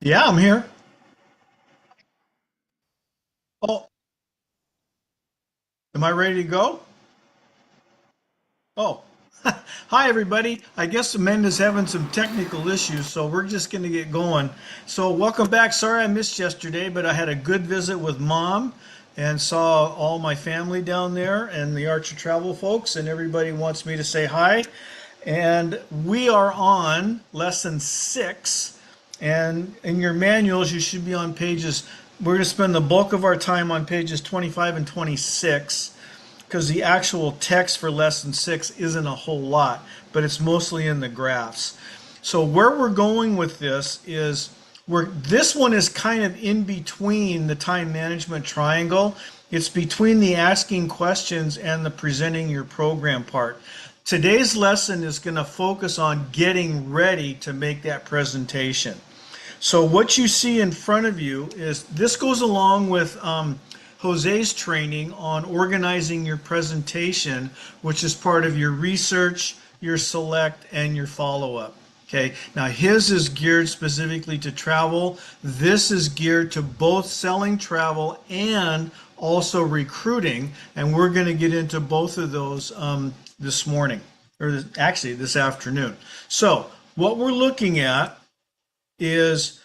Yeah, I'm here. Oh, am I ready to go? Oh, hi everybody. I guess Amanda's having some technical issues, so we're just going to get going. So, welcome back. Sorry I missed yesterday, but I had a good visit with Mom and saw all my family down there and the Archer Travel folks, and everybody wants me to say hi. And we are on lesson 6. And in your manuals, you should be on pages, we're going to spend the bulk of our time on pages 25 and 26 because the actual text for lesson 6 isn't a whole lot, but it's mostly in the graphs. So where we're going with this is this one is kind of in between the time management triangle. It's between the asking questions and the presenting your program part. Today's lesson is going to focus on getting ready to make that presentation. So what you see in front of you is this goes along with Jose's training on organizing your presentation, which is part of your research, your select, and your follow-up. Okay, now his is geared specifically to travel. This is geared to both selling travel and also recruiting, and we're going to get into both of those this morning, or actually this afternoon. So what we're looking at is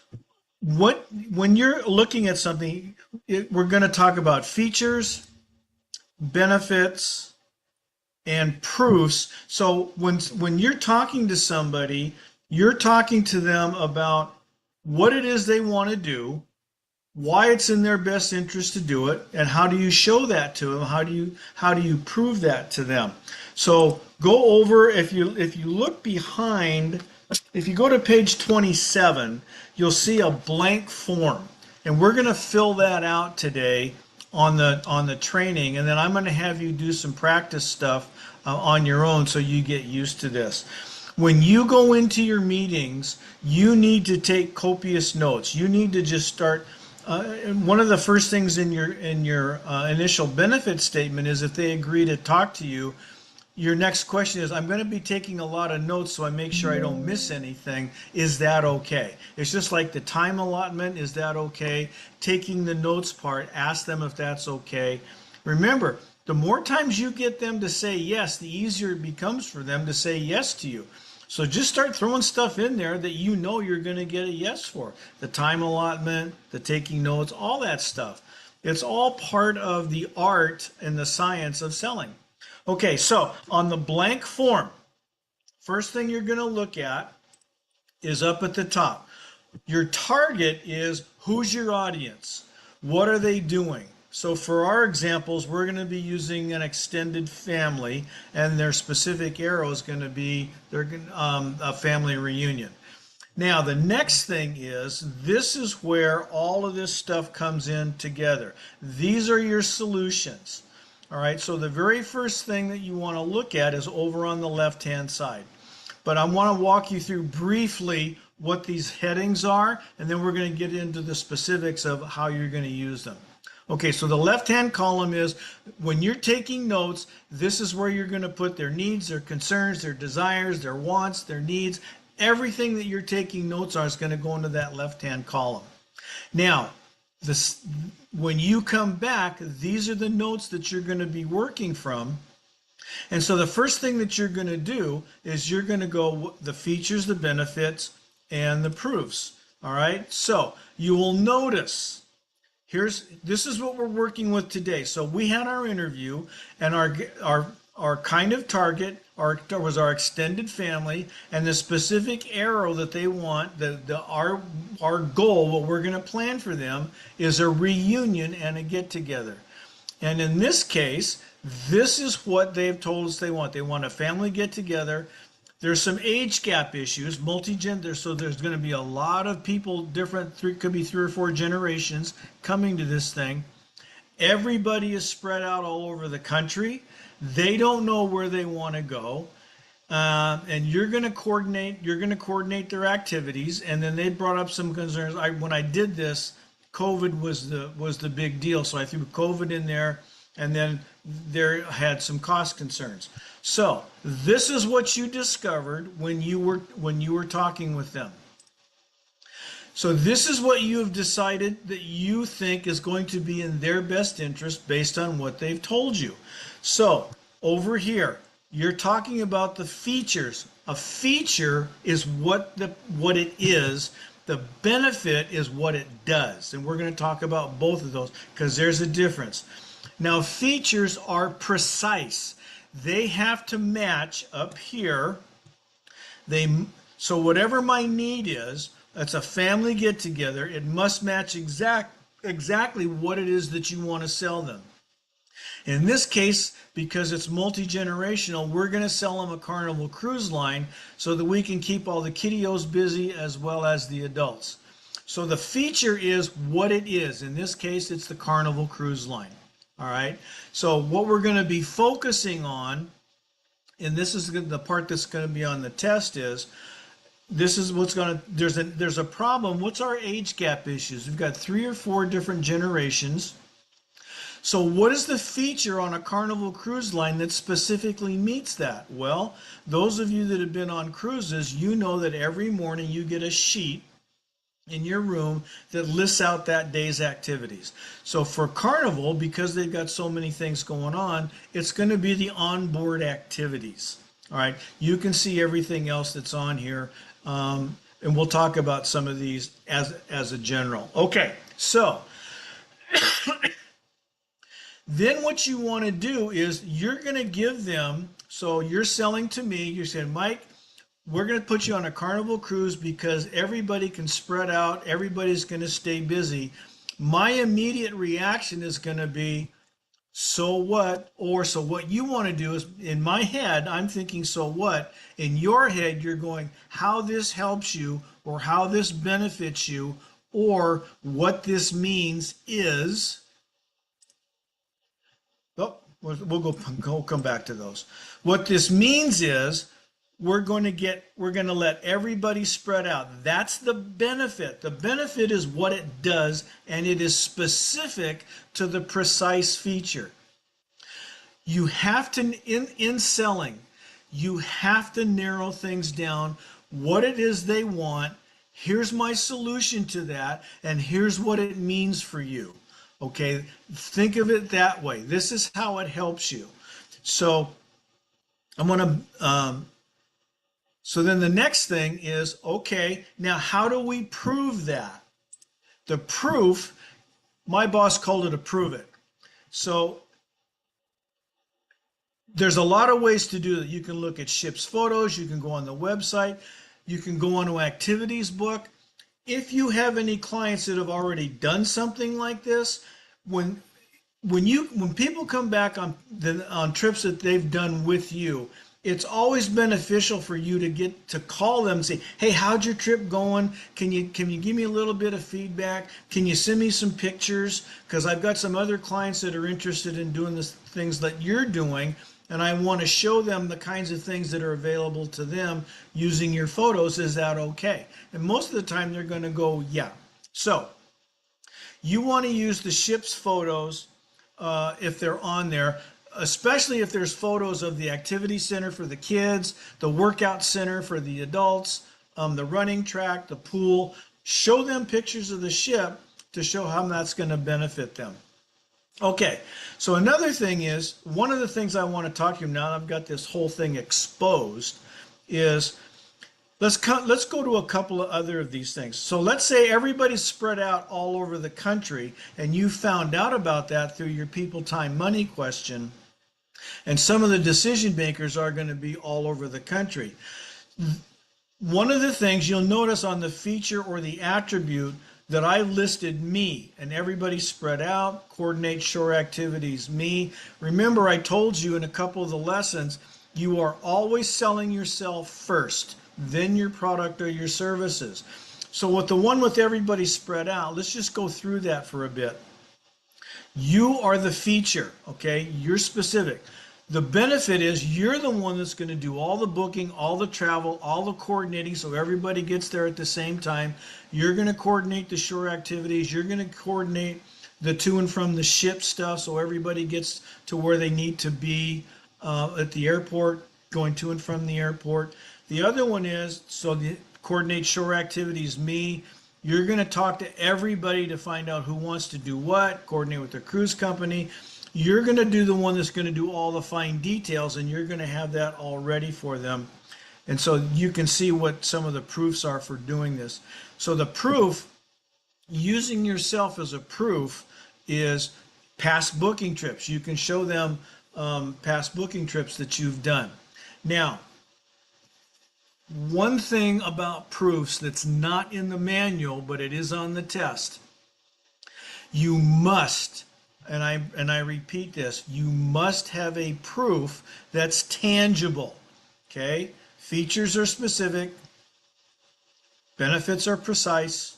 when you're looking at something, we're going to talk about features, benefits, and proofs. So when you're talking to somebody, you're talking to them about what it is they want to do, why it's in their best interest to do it, and how do you show that to them? How do you prove that to them? So go over, if you look behind, if you go to page 27, you'll see a blank form, and we're going to fill that out today on the training, and then I'm going to have you do some practice stuff on your own so you get used to this. When you go into your meetings, you need to take copious notes. You need to just start. One of the first things in your initial benefit statement is if they agree to talk to you, your next question is, I'm going to be taking a lot of notes so I make sure I don't miss anything. Is that okay? It's just like the time allotment. Is that okay? Taking the notes part, ask them if that's okay. Remember, the more times you get them to say yes, the easier it becomes for them to say yes to you. So just start throwing stuff in there that you know you're going to get a yes for. The time allotment, the taking notes, all that stuff. It's all part of the art and the science of selling. Okay, so on the blank form, first thing you're going to look at is up at the top. Your target is who's your audience? What are they doing? So for our examples, we're going to be using an extended family, and their specific arrow is going to be a family reunion. Now, the next thing is, this is where all of this stuff comes in together. These are your solutions. All right, so the very first thing that you want to look at is over on the left-hand side. But I want to walk you through briefly what these headings are, and then we're going to get into the specifics of how you're going to use them. Okay, so the left-hand column is when you're taking notes, this is where you're going to put their needs, their concerns, their desires, their wants, their needs. Everything that you're taking notes on is going to go into that left-hand column. Now, this, when you come back, these are the notes that you're going to be working from. And so the first thing that you're going to do is you're going to go the features, the benefits, and the proofs. All right. So you will notice this is what we're working with today. So we had our interview, and our kind of target was our extended family, and the specific arrow that they want, our goal, what we're going to plan for them is a reunion and a get together. And in this case, this is what they've told us they want. They want a family get together. There's some age gap issues, multi-gender, so there's going to be a lot of people, could be 3 or 4 generations coming to this thing. Everybody is spread out all over the country. They don't know where they want to go. And you're going to coordinate their activities. And then they brought up some concerns. When I did this, COVID was the big deal. So I threw COVID in there, and then there had some cost concerns. So this is what you discovered when you were talking with them. So this is what you have decided that you think is going to be in their best interest based on what they've told you. So over here, you're talking about the features. A feature is what it is. The benefit is what it does. And we're going to talk about both of those because there's a difference. Now, features are precise. They have to match up here. So whatever my need is, that's a family get together, it must match exactly what it is that you want to sell them. In this case, because it's multi-generational, we're going to sell them a Carnival Cruise Line so that we can keep all the kiddios busy as well as the adults. So the feature is what it is. In this case, it's the Carnival Cruise Line. All right. So what we're going to be focusing on, and this is the part that's going to be on the test, is this is what's going to, there's a problem. What's our age gap issues? We've got 3 or 4 different generations. So what is the feature on a Carnival Cruise Line that specifically meets that? Well, those of you that have been on cruises, you know that every morning you get a sheet in your room that lists out that day's activities. So for Carnival, because they've got so many things going on, it's going to be the onboard activities. All right, you can see everything else that's on here, and we'll talk about some of these as a general. Okay, so then what you want to do is you're going to give them, so you're selling to me, you're saying, Mike, we're going to put you on a Carnival cruise because everybody can spread out, everybody's going to stay busy. My immediate reaction is going to be, so what? Or so what you want to do is, in my head, I'm thinking, so what? In your head, you're going, how this helps you, or how this benefits you, or what this means is. Oh, we'll come back to those. What this means is we're going to let everybody spread out. That's the benefit. The benefit is what it does, and it is specific to the precise feature. You have to, in selling, you have to narrow things down, what it is they want. Here's my solution to that, and here's what it means for you. Okay, think of it that way. This is how it helps you. So I'm going to, so then the next thing is, okay, now how do we prove that? The proof, my boss called it a prove it. So there's a lot of ways to do that. You can look at ship's photos, you can go on the website, you can go on to activities book. If you have any clients that have already done something like this, when people come back on trips that they've done with you, it's always beneficial for you to get to call them and say, hey, how'd your trip going? Can you give me a little bit of feedback? Can you send me some pictures? Because I've got some other clients that are interested in doing the things that you're doing, and I want to show them the kinds of things that are available to them using your photos. Is that okay? And most of the time they're going to go, yeah. So you want to use the ship's photos if they're on there, especially if there's photos of the activity center for the kids, the workout center for the adults, the running track, the pool. Show them pictures of the ship to show how that's going to benefit them. Okay, so another thing is, one of the things I want to talk to you now that I've got this whole thing exposed is, let's go to a couple of other of these things. So let's say everybody's spread out all over the country and you found out about that through your people, time, money question, and some of the decision makers are going to be all over the country. One of the things you'll notice on the feature or the attribute that I listed me, and everybody spread out, coordinate shore activities, me. Remember, I told you in a couple of the lessons, you are always selling yourself first, then your product or your services. So with the one with everybody spread out, let's just go through that for a bit. You are the feature, okay? You're specific. The benefit is you're the one that's going to do all the booking, all the travel, all the coordinating, so everybody gets there at the same time. You're going to coordinate the shore activities. You're going to coordinate the to and from the ship stuff so everybody gets to where they need to be at the airport, going to and from the airport. The other one is, so the coordinate shore activities, me. You're going to talk to everybody to find out who wants to do what, coordinate with the cruise company. You're going to do the one that's going to do all the fine details, and you're going to have that all ready for them. And so you can see what some of the proofs are for doing this. So the proof, using yourself as a proof, is past booking trips. You can show them past booking trips that you've done. Now, one thing about proofs that's not in the manual, but it is on the test, you must, and I repeat this, you must have a proof that's tangible. Okay? Features are specific, benefits are precise,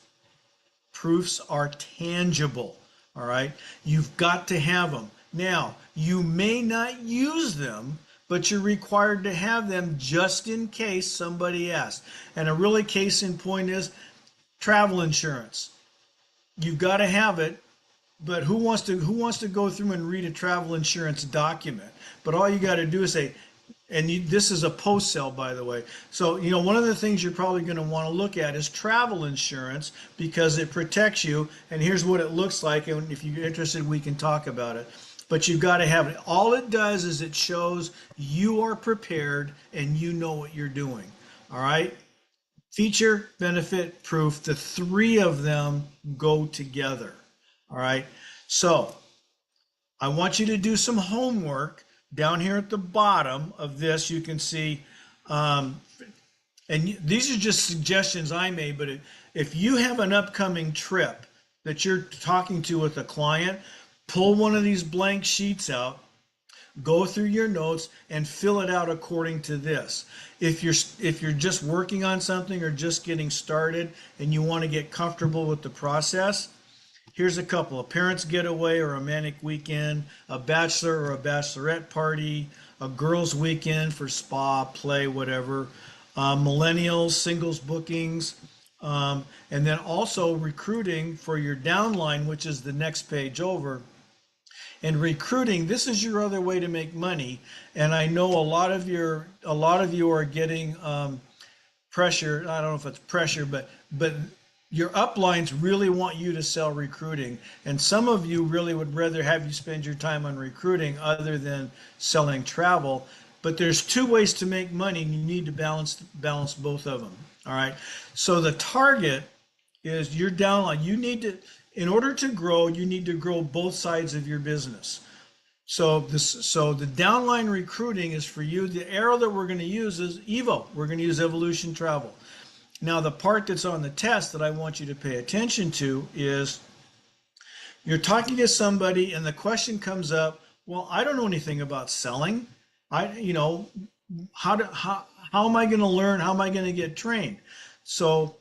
proofs are tangible. All right? You've got to have them. Now, you may not use them, but you're required to have them just in case somebody asks. And a really case in point is travel insurance. You've got to have it, but who wants to go through and read a travel insurance document? But all you got to do is say, and this is a post sale, by the way. So, one of the things you're probably going to want to look at is travel insurance because it protects you. And here's what it looks like. And if you're interested, we can talk about it. But you've got to have it. All it does is it shows you are prepared and you know what you're doing. All right? Feature, benefit, proof, the three of them go together. All right? So I want you to do some homework. Down here at the bottom of this, you can see, and these are just suggestions I made, but if you have an upcoming trip that you're talking to with a client, pull one of these blank sheets out, go through your notes and fill it out according to this. If you're just working on something or just getting started and you want to get comfortable with the process, here's a couple: a parent's getaway or a romantic weekend, a bachelor or a bachelorette party, a girls' weekend for spa, play, whatever, millennials, singles bookings, and then also recruiting for your downline, which is the next page over. And recruiting, this is your other way to make money. And I know a lot of you are getting pressure. I don't know if it's pressure, but your uplines really want you to sell recruiting, and some of you really would rather have you spend your time on recruiting other than selling travel. But there's two ways to make money, and you need to balance both of them. All right. So the target is your downline. In order to grow, you need to grow both sides of your business. So the downline recruiting is for you. The arrow that we're going to use is Evo. We're going to use Evolution Travel. Now, the part that's on the test that I want you to pay attention to is you're talking to somebody and the question comes up, well, I don't know anything about selling. How am I going to learn? How am I going to get trained? So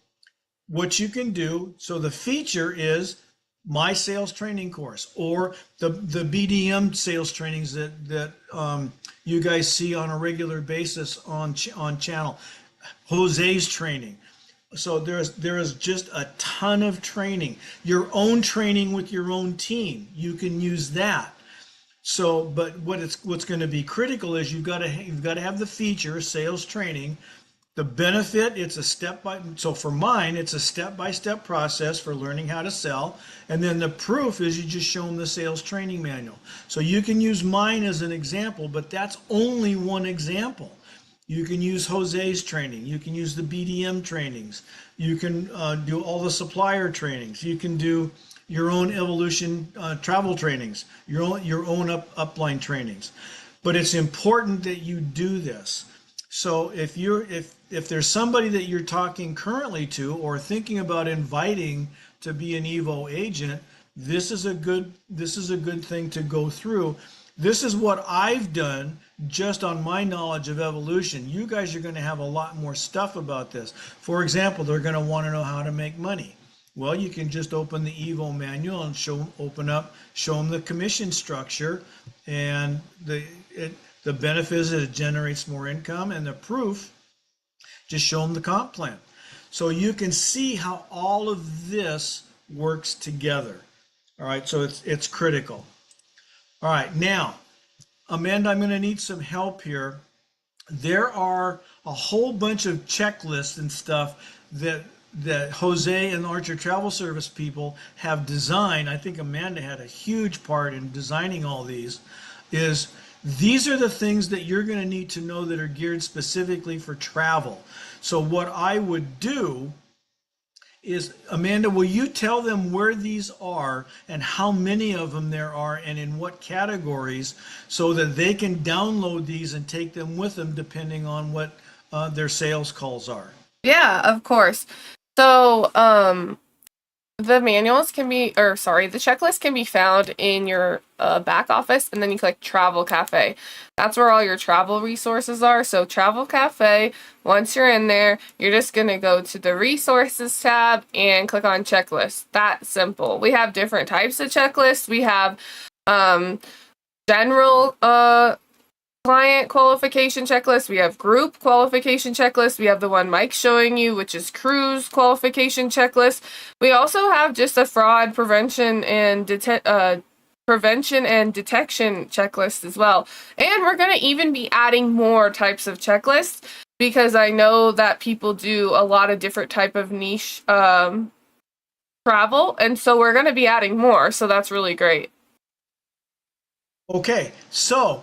what you can do, so the feature is my sales training course or the BDM sales trainings that you guys see on a regular basis on channel. Jose's training. So there is just a ton of training. Your own training with your own team, you can use that. So, but what's going to be critical is you've got to have the feature, sales training. The benefit, so for mine, it's a step-by-step process for learning how to sell. And then the proof is you just show them the sales training manual. So you can use mine as an example, but that's only one example. You can use Jose's training. You can use the BDM trainings. You can do all the supplier trainings. You can do your own Evolution travel trainings, your own upline trainings. But it's important that you do this. So if there's somebody that you're talking currently to or thinking about inviting to be an Evo agent, this is a good thing to go through. This is what I've done just on my knowledge of Evolution. You guys are going to have a lot more stuff about this. For example, they're going to want to know how to make money. Well, you can just open the Evo manual and show them the commission structure, and the benefit is that it generates more income, and the proof, just show them the comp plan. So you can see how all of this works together. All right, so it's critical. All right, now, Amanda, I'm going to need some help here. There are a whole bunch of checklists and stuff that that Jose and the Archer Travel Service people have designed, I think Amanda had a huge part in designing all these, is these are the things that you're going to need to know that are geared specifically for travel. So what I would do is, Amanda, will you tell them where these are and how many of them there are and in what categories so that they can download these and take them with them depending on what their sales calls are? Yeah, of course. So, the manuals can be, or sorry, the checklist can be found in your back office, and then you click Travel Cafe. That's where all your travel resources are. So Travel Cafe, once you're in there, you're just going to go to the Resources tab and click on Checklist. That simple. We have different types of checklists. We have general client qualification checklist. We have group qualification checklist. We have the one Mike's showing you, which is cruise qualification checklist. We also have just a fraud prevention and detection checklist as well. And we're going to even be adding more types of checklists because I know that people do a lot of different type of niche travel, and so we're going to be adding more. So that's really great. Okay, so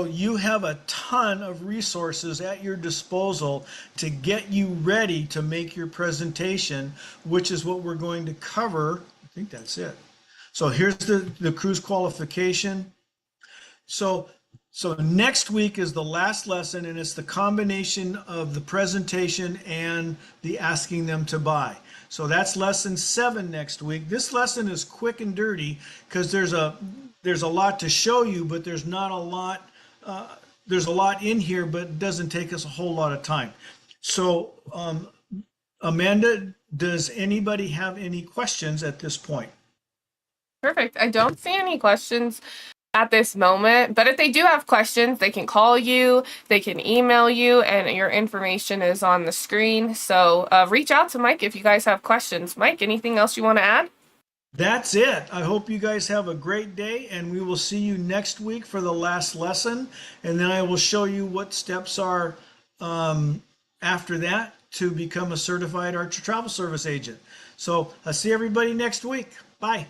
you have a ton of resources at your disposal to get you ready to make your presentation, which is what we're going to cover. I think that's it. So here's the cruise qualification. So next week is the last lesson, and it's the combination of the presentation and the asking them to buy. So that's lesson 7 next week. This lesson is quick and dirty because there's a lot to show you, but there's not a lot. There's a lot in here, but it doesn't take us a whole lot of time. So, Amanda, does anybody have any questions at this point? Perfect. I don't see any questions at this moment, but if they do have questions, they can call you, they can email you, and your information is on the screen. So reach out to Mike if you guys have questions. Mike, anything else you want to add? That's it. I hope you guys have a great day, and we will see you next week for the last lesson. And then I will show you what steps are after that to become a certified Archer Travel Service agent. So I'll see everybody next week. Bye.